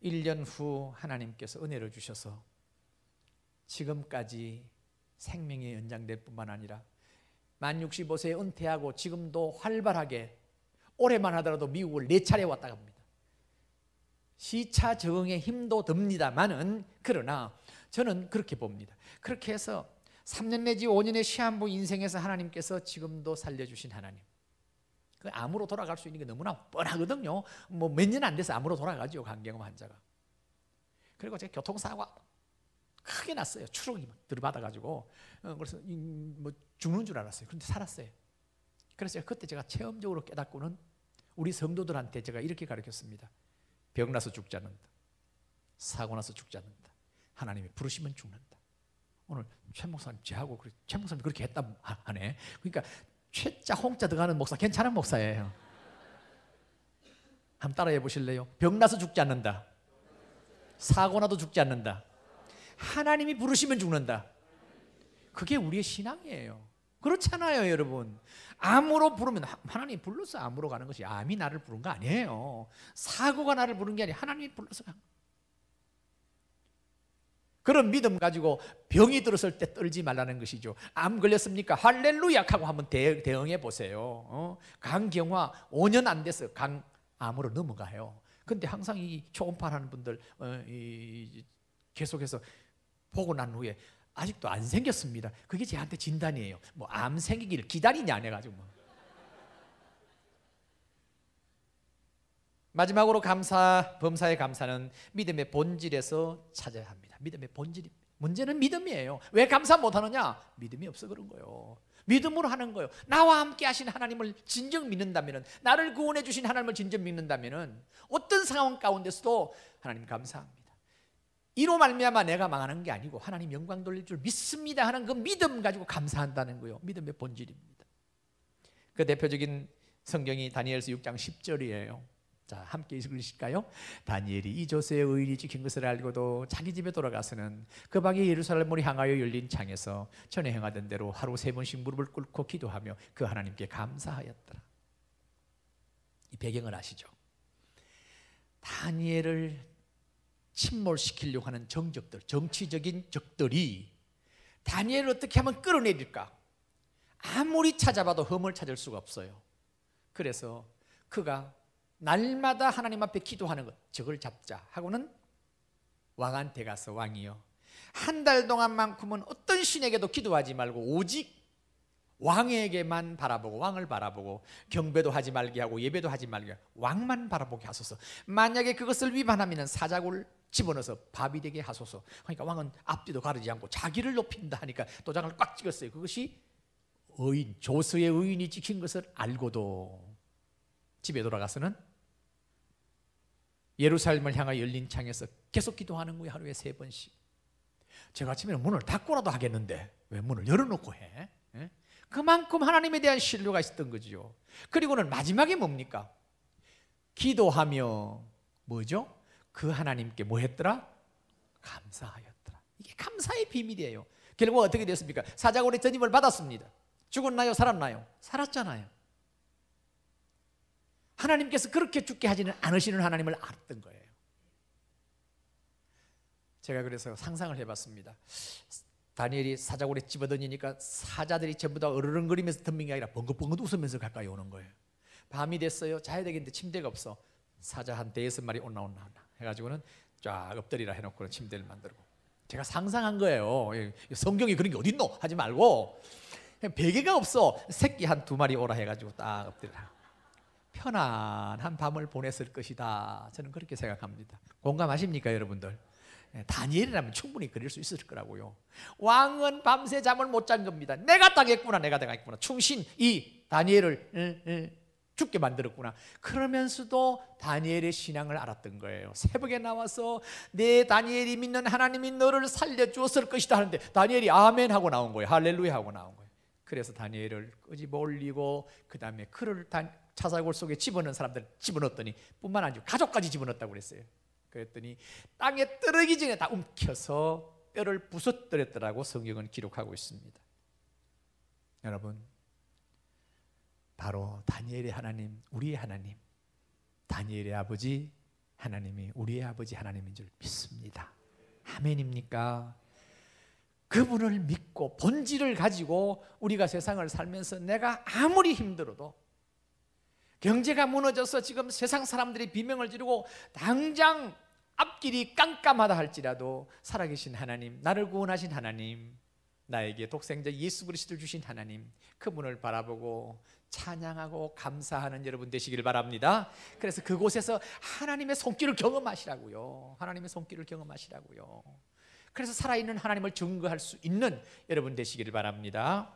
[SPEAKER 1] 1년 후 하나님께서 은혜를 주셔서 지금까지 생명이 연장될 뿐만 아니라 만 65세에 은퇴하고 지금도 활발하게 올해만 하더라도 미국을 4차례 왔다 갑니다. 시차 적응에 힘도 듭니다만은, 그러나 저는 그렇게 봅니다. 그렇게 해서 3년 내지 5년의 시한부 인생에서 하나님께서 지금도 살려주신 하나님, 그 암으로 돌아갈 수 있는 게 너무나 뻔하거든요. 뭐 몇 년 안 돼서 암으로 돌아가죠, 간경화 환자가. 그리고 제가 교통사고가 크게 났어요. 추록이 막 들이받아가지고. 그래서 뭐 죽는 줄 알았어요. 그런데 살았어요. 그래서 그때 제가 체험적으로 깨닫고는 우리 성도들한테 제가 이렇게 가르쳤습니다. 병나서 죽지 않는다. 사고 나서 죽지 않는다. 하나님이 부르시면 죽는다. 오늘 최 목사님 저하고 최 목사님 그렇게 했다 하네. 그러니까 최자 홍자 들어가는 목사 괜찮은 목사예요. 한번 따라해 보실래요? 병나서 죽지 않는다. 사고 나도 죽지 않는다. 하나님이 부르시면 죽는다. 그게 우리의 신앙이에요. 그렇잖아요, 여러분. 암으로 부르면 하나님이 불러서 암으로 가는 것이, 암이 나를 부른 거 아니에요. 사고가 나를 부른 게 아니라 하나님이 불러서 간 거예요. 그런 믿음 가지고 병이 들었을 때 떨지 말라는 것이죠. 암 걸렸습니까? 할렐루야 하고 한번 대응해 보세요. 간경화 5년 안 돼서 암으로 넘어가요. 근데 항상 이 초음파하는 분들 계속해서 보고 난 후에 아직도 안 생겼습니다. 그게 저한테 진단이에요. 뭐 암 생기기를 기다리냐 안 해가지고. 마지막으로 범사의 감사는 믿음의 본질에서 찾아야 합니다. 믿음의 본질입니다. 문제는 믿음이에요. 왜 감사 못하느냐? 믿음이 없어 그런 거예요. 믿음으로 하는 거예요. 나와 함께 하신 하나님을 진정 믿는다면, 나를 구원해 주신 하나님을 진정 믿는다면 어떤 상황 가운데서도 하나님 감사합니다. 이로 말미암아 내가 망하는 게 아니고 하나님 영광 돌릴 줄 믿습니다 하는 그 믿음 가지고 감사한다는 거예요. 믿음의 본질입니다. 그 대표적인 성경이 다니엘서 6장 10절이에요. 자, 함께 읽으실까요? 다니엘이 이 조세의 의인이 지킨 것을 알고도 자기 집에 돌아가서는 그 방에 예루살렘으로 향하여 열린 창에서 전에 행하던 대로 하루 3번씩 무릎을 꿇고 기도하며 그 하나님께 감사하였더라. 이 배경을 아시죠? 다니엘을 침몰시키려고 하는 정치적인 적들이 다니엘을 어떻게 하면 끌어내릴까? 아무리 찾아봐도 흠을 찾을 수가 없어요. 그래서 그가 날마다 하나님 앞에 기도하는 것, 적을 잡자 하고는 왕한테 가서, 왕이여, 한 달 동안만큼은 어떤 신에게도 기도하지 말고 오직 왕에게만 바라보고, 왕을 바라보고 경배도 하지 말게 하고 예배도 하지 말게 하고 왕만 바라보게 하소서. 만약에 그것을 위반하면 사자굴 집어넣어서 밥이 되게 하소서. 그러니까 왕은 앞뒤도 가르지 않고 자기를 높인다 하니까 도장을 꽉 찍었어요. 그것이 조서의 의인이 지킨 것을 알고도 집에 돌아가서는 예루살렘을 향하여 열린 창에서 계속 기도하는 거예요. 하루에 3번씩. 제가 아침에는 문을 닫고라도 하겠는데 왜 문을 열어놓고 해? 그만큼 하나님에 대한 신뢰가 있었던 거죠. 그리고는 마지막에 뭡니까? 기도하며 뭐죠? 그 하나님께 뭐 했더라? 감사하였더라. 이게 감사의 비밀이에요. 결국 어떻게 됐습니까? 사자굴의 전임을 받았습니다. 죽었나요? 살았나요? 살았잖아요. 하나님께서 그렇게 죽게 하지는 않으시는 하나님을 알았던 거예요. 제가 그래서 상상을 해봤습니다. 다니엘이 사자굴에 집어던지니까 사자들이 전부 다 으르렁거리면서 덤빈 게 아니라 벙긋벙긋 웃으면서 가까이 오는 거예요. 밤이 됐어요. 자야 되겠는데 침대가 없어. 사자 한 5마리 온나 해가지고는 쫙 엎드리라 해놓고는 침대를 만들고 제가 상상한 거예요. 성경에 그런 게 어딨노? 하지 말고 베개가 없어. 새끼 한 2마리 오라 해가지고 딱 엎드려 편안한 밤을 보냈을 것이다. 저는 그렇게 생각합니다. 공감하십니까 여러분들? 다니엘이라면 충분히 그릴 수 있을 거라고요. 왕은 밤새 잠을 못 잔 겁니다. 내가 당했구나, 내가 당했구나. 충신 이 다니엘을 죽게 만들었구나. 그러면서도 다니엘의 신앙을 알았던 거예요. 새벽에 나와서 내 다니엘이 믿는 하나님이 너를 살려주었을 것이다 하는데 다니엘이 아멘 하고 나온 거예요. 할렐루야 하고 나온 거예요. 그래서 다니엘을 끄집어 올리고 그 다음에 그를 차사골 속에 집어넣은 사람들 집어넣었더니 뿐만 아니라 가족까지 집어넣었다고 그랬어요. 그랬더니 땅에 떨어지기 전에 다 움켜서 뼈를 부서뜨렸더라고 성경은 기록하고 있습니다. 여러분, 바로 다니엘의 하나님, 우리의 하나님, 다니엘의 아버지 하나님이 우리의 아버지 하나님인 줄 믿습니다. 아멘입니까? 그분을 믿고 본질을 가지고 우리가 세상을 살면서 내가 아무리 힘들어도, 경제가 무너져서 지금 세상 사람들이 비명을 지르고 당장 앞길이 깜깜하다 할지라도 살아계신 하나님, 나를 구원하신 하나님, 나에게 독생자 예수 그리스도를 주신 하나님, 그분을 바라보고 찬양하고 감사하는 여러분 되시기를 바랍니다. 그래서 그곳에서 하나님의 손길을 경험하시라고요. 하나님의 손길을 경험하시라고요. 그래서 살아있는 하나님을 증거할 수 있는 여러분 되시기를 바랍니다.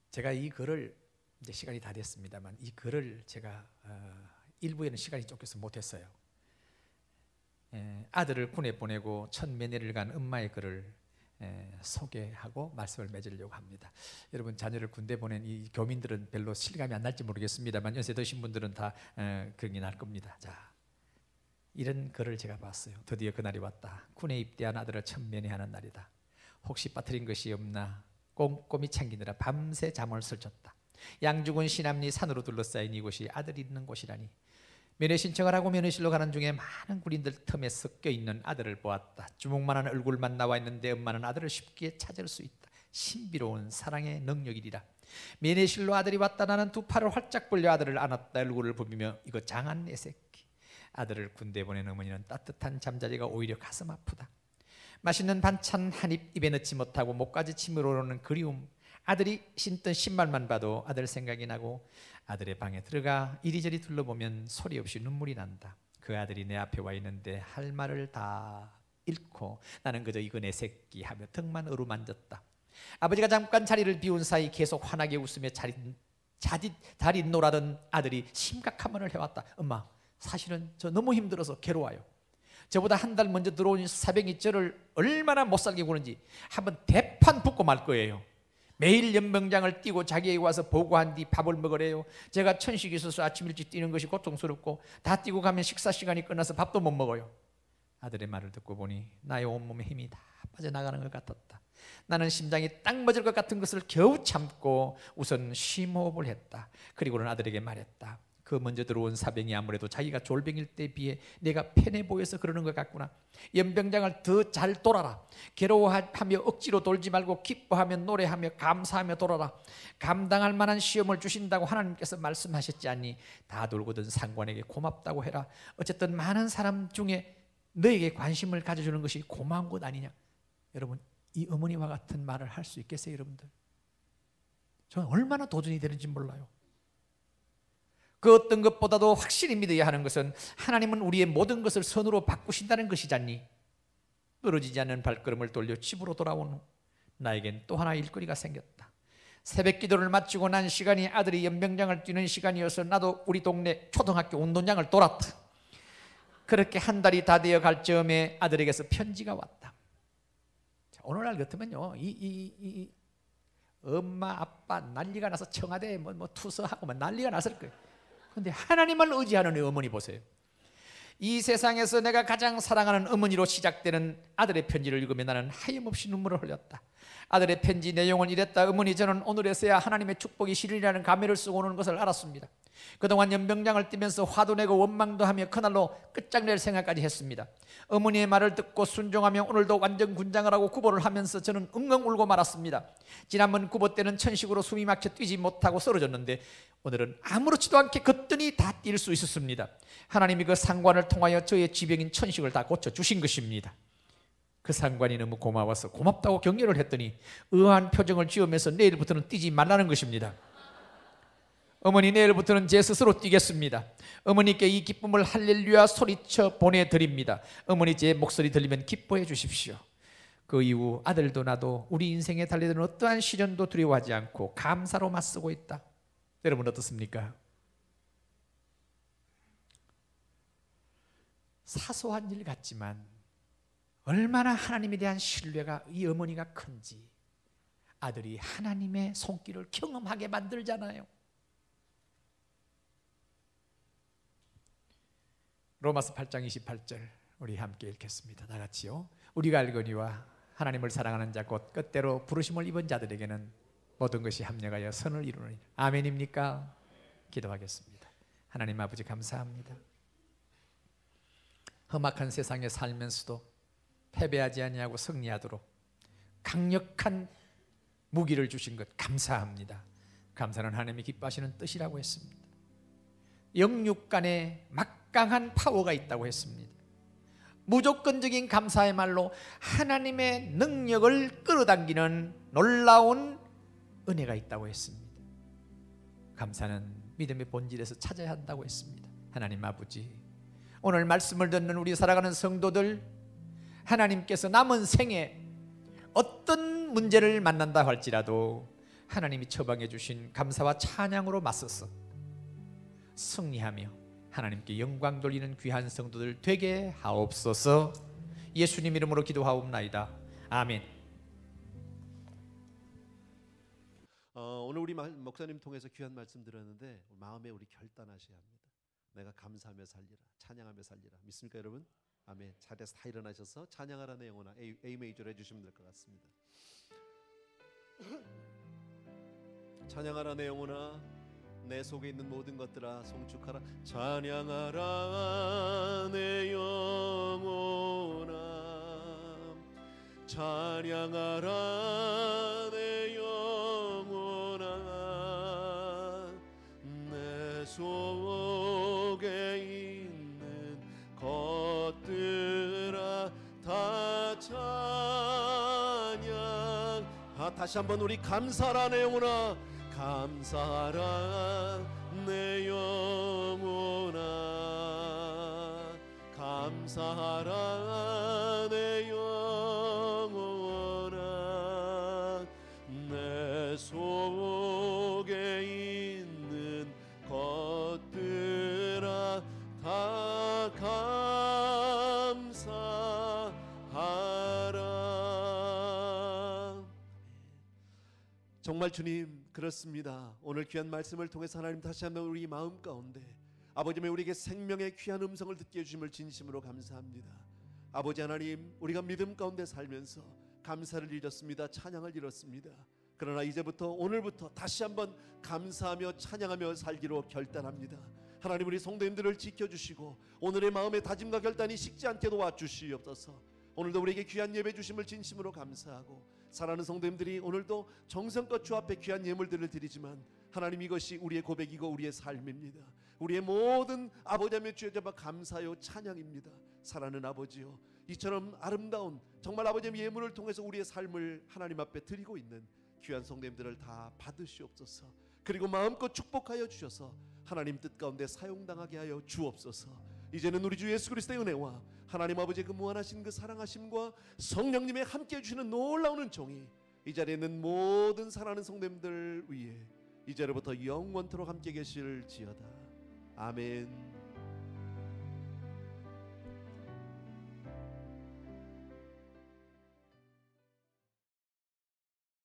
[SPEAKER 1] 제가 이 글을, 이제 시간이 다 됐습니다만, 이 글을 제가 일부에는 시간이 쫓겨서 못했어요. 아들을 군에 보내고 첫 면회를 간 엄마의 글을 소개하고 말씀을 맺으려고 합니다. 여러분, 자녀를 군대 보낸 이 교민들은 별로 실감이 안 날지 모르겠습니다만 연세 드신 분들은 다 그게 날 겁니다. 자, 이런 글을 제가 봤어요. 드디어 그날이 왔다. 군에 입대한 아들을 첫 면회하는 날이다. 혹시 빠뜨린 것이 없나 꼼꼼히 챙기느라 밤새 잠을 설쳤다. 양주군 신암리 산으로 둘러싸인 이곳이 아들이 있는 곳이라니. 면회 신청을 하고 면회실로 가는 중에 많은 군인들 틈에 섞여 있는 아들을 보았다. 주먹만한 얼굴만 나와 있는데 엄마는 아들을 쉽게 찾을 수 있다. 신비로운 사랑의 능력이리라. 면회실로 아들이 왔다. 나는 두 팔을 활짝 벌려 아들을 안았다. 얼굴을 부비며 이거 장한 내 새끼. 아들을 군대 보낸 어머니는 따뜻한 잠자리가 오히려 가슴 아프다. 맛있는 반찬 한 입 입에 넣지 못하고 목까지 침을 오르는 그리움. 아들이 신던 신발만 봐도 아들 생각이 나고 아들의 방에 들어가 이리저리 둘러보면 소리 없이 눈물이 난다. 그 아들이 내 앞에 와 있는데 할 말을 다 잃고 나는 그저 이거 내 새끼 하며 등만 어루만졌다. 아버지가 잠깐 자리를 비운 사이 계속 환하게 웃으며 자릿 놀아던 아들이 심각한 말을 해왔다. 엄마, 사실은 저 너무 힘들어서 괴로워요. 저보다 한 달 먼저 들어온 사병이 저를 얼마나 못살게 구는지 한번 대판 붙고 말 거예요. 매일 연병장을 뛰고 자기에게 와서 보고한 뒤 밥을 먹으래요. 제가 천식이 있어서 아침 일찍 뛰는 것이 고통스럽고 다 뛰고 가면 식사 시간이 끝나서 밥도 못 먹어요. 아들의 말을 듣고 보니 나의 온몸에 힘이 다 빠져나가는 것 같았다. 나는 심장이 딱 멎을 것 같은 것을 겨우 참고 우선 심호흡을 했다. 그리고는 아들에게 말했다. 그 먼저 들어온 사병이 아무래도 자기가 졸병일 때에 비해 내가 편해 보여서 그러는 것 같구나. 연병장을 더 잘 돌아라. 괴로워하며 억지로 돌지 말고 기뻐하며 노래하며 감사하며 돌아라. 감당할 만한 시험을 주신다고 하나님께서 말씀하셨지 않니? 다 돌거든 상관에게 고맙다고 해라. 어쨌든 많은 사람 중에 너에게 관심을 가져주는 것이 고마운 것 아니냐. 여러분, 이 어머니와 같은 말을 할 수 있겠어요 여러분들? 저는 얼마나 도전이 되는지 몰라요. 그 어떤 것보다도 확실히 믿어야 하는 것은 하나님은 우리의 모든 것을 선으로 바꾸신다는 것이잖니. 떨어지지 않는 발걸음을 돌려 집으로 돌아온 후 나에겐 또 하나 일거리가 생겼다. 새벽 기도를 마치고 난 시간이 아들이 연병장을 뛰는 시간이어서 나도 우리 동네 초등학교 운동장을 돌았다. 그렇게 한 달이 다 되어 갈 즈음에 아들에게서 편지가 왔다. 자, 오늘날 같으면요 이 엄마 아빠 난리가 나서 청와대에 뭐 투서하고 난리가 났을 거예요. 그런데 하나님을 의지하는 이 어머니 보세요. 이 세상에서 내가 가장 사랑하는 어머니로 시작되는 아들의 편지를 읽으며 나는 하염없이 눈물을 흘렸다. 아들의 편지 내용은 이랬다. 어머니, 저는 오늘에서야 하나님의 축복이 실현이라는 감회를 쓰고 오는 것을 알았습니다. 그동안 연병장을 뛰면서 화도 내고 원망도 하며 그날로 끝장낼 생각까지 했습니다. 어머니의 말을 듣고 순종하며 오늘도 완전 군장을 하고 구보를 하면서 저는 엉엉 울고 말았습니다. 지난번 구보 때는 천식으로 숨이 막혀 뛰지 못하고 쓰러졌는데 오늘은 아무렇지도 않게 거뜬히 다 뛸 수 있었습니다. 하나님이 그 상관을 통하여 저의 지병인 천식을 다 고쳐주신 것입니다. 그 상관이 너무 고마워서 고맙다고 격려를 했더니 의아한 표정을 지으면서 내일부터는 뛰지 말라는 것입니다. 어머니, 내일부터는 제 스스로 뛰겠습니다. 어머니께 이 기쁨을 할렐루야 소리쳐 보내드립니다. 어머니, 제 목소리 들리면 기뻐해 주십시오. 그 이후 아들도 나도 우리 인생에 달리는 어떠한 시련도 두려워하지 않고 감사로 맞서고 있다. 여러분 어떻습니까? 사소한 일 같지만 얼마나 하나님에 대한 신뢰가 이 어머니가 큰지 아들이 하나님의 손길을 경험하게 만들잖아요. 로마서 8장 28절 우리 함께 읽겠습니다. 다 같이요. 우리가 알거니와 하나님을 사랑하는 자 곧 끝대로 부르심을 입은 자들에게는 모든 것이 합력하여 선을 이루느니라. 아멘입니까? 기도하겠습니다. 하나님 아버지, 감사합니다. 험악한 세상에 살면서도 패배하지 아니하고 승리하도록 강력한 무기를 주신 것 감사합니다. 감사는 하나님이 기뻐하시는 뜻이라고 했습니다. 영육간에 막강한 파워가 있다고 했습니다. 무조건적인 감사의 말로 하나님의 능력을 끌어당기는 놀라운 은혜가 있다고 했습니다. 감사는 믿음의 본질에서 찾아야 한다고 했습니다. 하나님 아버지, 오늘 말씀을 듣는 우리 살아가는 성도들, 하나님께서 남은 생에 어떤 문제를 만난다 할지라도 하나님이 처방해 주신 감사와 찬양으로 맞서서 승리하며 하나님께 영광 돌리는 귀한 성도들 되게 하옵소서. 예수님 이름으로 기도하옵나이다. 아멘.
[SPEAKER 2] 오늘 우리 목사님 통해서 귀한 말씀 들었는데 마음에 우리 결단하셔야 합니다. 내가 감사하며 살리라, 찬양하며 살리라. 믿습니까 여러분? 아멘. 자리에서 다 일어나셔서 찬양하라 내 영혼아 A 메이저로 해주시면 될 것 같습니다. 찬양하라 내 영혼아, 내 속에 있는 모든 것들아 송축하라. 찬양하라 내 영혼아, 찬양하라 내 영혼아, 내 속에 있는 것들아 다 찬양. 다시 한번 우리 감사하라 내 영혼아, 감사하라 내 영혼아, 감사하라 내 영혼아, 내 속에 있는 것들아 다 감사하라. 정말 주님 그렇습니다. 오늘 귀한 말씀을 통해서 하나님 다시 한번 우리 마음 가운데 아버지의 우리에게 생명의 귀한 음성을 듣게 해주심을 진심으로 감사합니다. 아버지 하나님, 우리가 믿음 가운데 살면서 감사를 잃었습니다. 찬양을 잃었습니다. 그러나 이제부터 오늘부터 다시 한번 감사하며 찬양하며 살기로 결단합니다. 하나님, 우리 성도님들을 지켜주시고 오늘의 마음의 다짐과 결단이 식지 않게 도와주시옵소서. 오늘도 우리에게 귀한 예배 주심을 진심으로 감사하고 사랑하는 성도님들이 오늘도 정성껏 주 앞에 귀한 예물들을 드리지만 하나님, 이것이 우리의 고백이고 우리의 삶입니다. 우리의 모든 아버지며 주여 잡아 감사요 찬양입니다. 사랑하는 아버지요, 이처럼 아름다운 정말 아버지의 예물을 통해서 우리의 삶을 하나님 앞에 드리고 있는 귀한 성도님들을 다 받으시옵소서. 그리고 마음껏 축복하여 주셔서 하나님 뜻 가운데 사용당하게 하여 주옵소서. 이제는 우리 주 예수 그리스도의 은혜와 하나님 아버지의 그 무한하신 그 사랑하심과 성령님의 함께해 주시는 놀라운 은총이 이 자리에 있는 모든 사랑하는 성도님들 위에 이제로부터 영원토록 함께 계실지어다. 아멘.